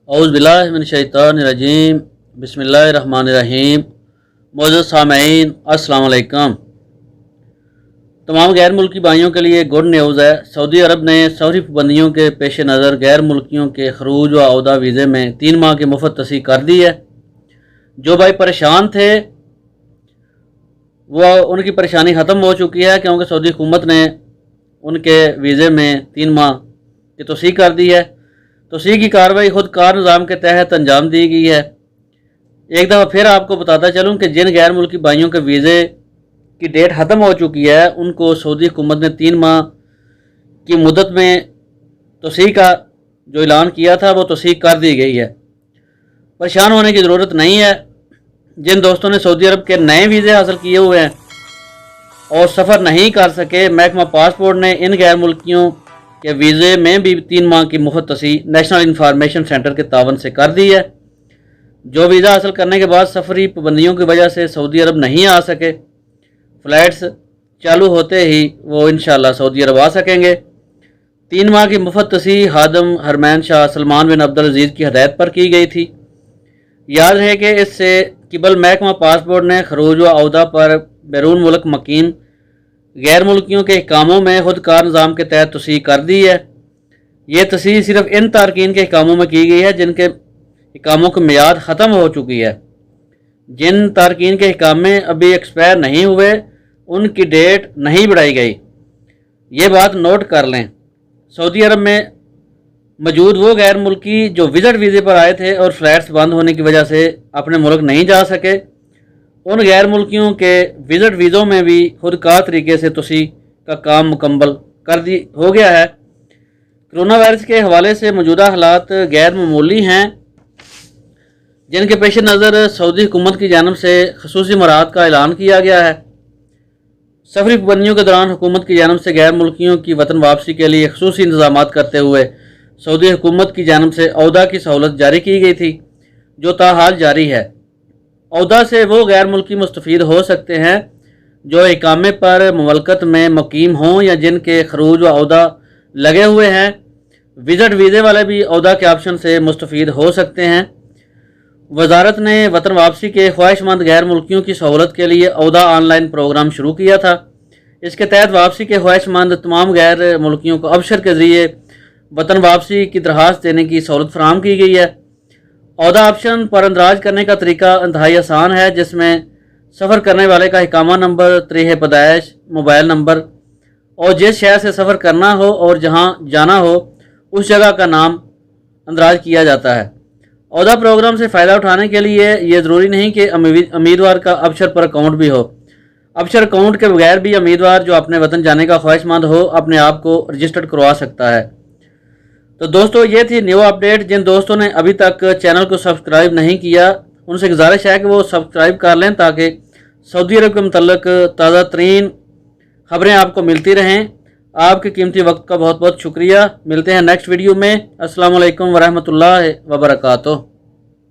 औज़ुबिल्लाहिमिनश्शैतानिर्रजीम बिस्मिल्लाहिर्रहमानिर्रहीम। मौजूद सामईन अस्सलाम वालेकुम। तमाम गैर मुल्की भाइयों के लिए गुड न्यूज़ है। सऊदी अरब ने शहरी पाबंदियों के पेश नज़र गैर मुल्कियों के खरूज व अहदा वीज़े में 3 माह की मुफ्त तोसी कर दी है। जो भाई परेशान थे वो उनकी परेशानी ख़त्म हो चुकी है, क्योंकि सऊदी हुकूमत ने उनके वीज़े में 3 माह की तोसी कर दी है। तोसी की कार्रवाई खुद कार निज़ाम के तहत अंजाम दी गई है। एक दफ़ा फिर आपको बताता चलूँ कि जिन गैर मुल्की भाइयों के वीज़े की डेट ख़त्म हो चुकी है उनको सऊदी हुकूमत ने 3 माह की मुद्दत में तोसी का जो ऐलान किया था वो तोसी कर दी गई है। परेशान होने की ज़रूरत नहीं है। जिन दोस्तों ने सऊदी अरब के नए वीज़े हासिल किए हुए हैं और सफ़र नहीं कर सके, महकमा पासपोर्ट ने इन गैर मुल्कियों के वीज़े में भी 3 माह की मुफ्त तोसी नेशनल इंफॉर्मेशन सेंटर के तावन से कर दी है। जो वीज़ा हासिल करने के बाद सफरी पाबंदियों की वजह से सऊदी अरब नहीं आ सके, फ़्लाइट्स चालू होते ही वो इंशाअल्लाह सऊदी अरब आ सकेंगे। 3 माह की मुफ्त तोसी खादिम हरमैन शाह सलमान बिन अब्दुल अजीज़ की हदायत पर की गई थी। याद है कि इससे किबल महकमा पासपोर्ट ने खरूज व अहदा पर बैरून मुल्क मकीम गैर मुल्कियों के अहकामों में खुद कार निज़ाम के तहत तोसी कर दी है। ये तोसी सिर्फ इन तारकीन के अहकामों में की गई है जिनके अहकामों की मियाद ख़त्म हो चुकी है। जिन तारकीन के अहकाम अभी एक्सपायर नहीं हुए उनकी डेट नहीं बढ़ाई गई। ये बात नोट कर लें। सऊदी अरब में मौजूद वो गैर मुल्की जो विज़िट वीज़े पर आए थे और फ्लाइट्स बंद होने की वजह से अपने मुल्क नहीं जा सके, उन गैर मुल्कियों के विज़िट वीज़ों में भी खुद कार तरीके से तोसी का काम मुकम्मल हो गया है। कोरोना वायरस के हवाले से मौजूदा हालात गैर मामूली हैं, जिनके पेश नज़र सऊदी हुकूमत की जानिब से खसूसी मराहत का ऐलान किया गया है। सफरी पाबंदियों के दौरान हुकूमत की जानिब से गैर मुल्कियों की वतन वापसी के लिए खसूसी इंतजाम करते हुए सऊदी हुकूमत की जानिब से अहदा की सहूलत जारी की गई थी, जो ताहाल जारी है। अहदा से वो गैर मुल्की मुस्तफ़ीद हो सकते हैं जो इकामे पर मुमलकत में मुकीम हों या जिनके खरूज व अहदा लगे हुए हैं। विज़िट वीज़े वाले भी अहदा के ऑप्शन से मुस्तफ़ीद हो सकते हैं। वजारत ने वतन वापसी के ख्वाहिशमंद गैर मुल्कियों की सहूलत के लिए अहदा ऑनलाइन प्रोग्राम शुरू किया था। इसके तहत वापसी के ख्वाहिशमंद तमाम गैर मुल्कियों को अबशर के ज़रिए वतन वापसी की दरख्वास्त देने की सहूलत फराहम की गई है। अहदा ऑप्शन पर अंदराज करने का तरीका इंतहाई आसान है, जिसमें सफ़र करने वाले का इकामा नंबर, तारीख़ पैदाइश, मोबाइल नंबर और जिस शहर से सफ़र करना हो और जहां जाना हो उस जगह का नाम अंदराज किया जाता है। अहदा प्रोग्राम से फ़ायदा उठाने के लिए ये ज़रूरी नहीं कि उम्मीदवार का अबशर पर अकाउंट भी हो। अबशर अकाउंट के बगैर भी उम्मीदवार जो अपने वतन जाने का ख्वाहिशमंद हो अपने आप को रजिस्टर्ड करवा सकता है। तो दोस्तों, ये थी न्यू अपडेट। जिन दोस्तों ने अभी तक चैनल को सब्सक्राइब नहीं किया उनसे गुजारिश है कि वो सब्सक्राइब कर लें ताकि सऊदी अरब के मुतल्लिक ताज़ा तरीन खबरें आपको मिलती रहें। आपके कीमती वक्त का बहुत बहुत शुक्रिया। मिलते हैं नेक्स्ट वीडियो में। अस्सलाम वालेकुम वरहमतुल्लाहि वबरकातुहू।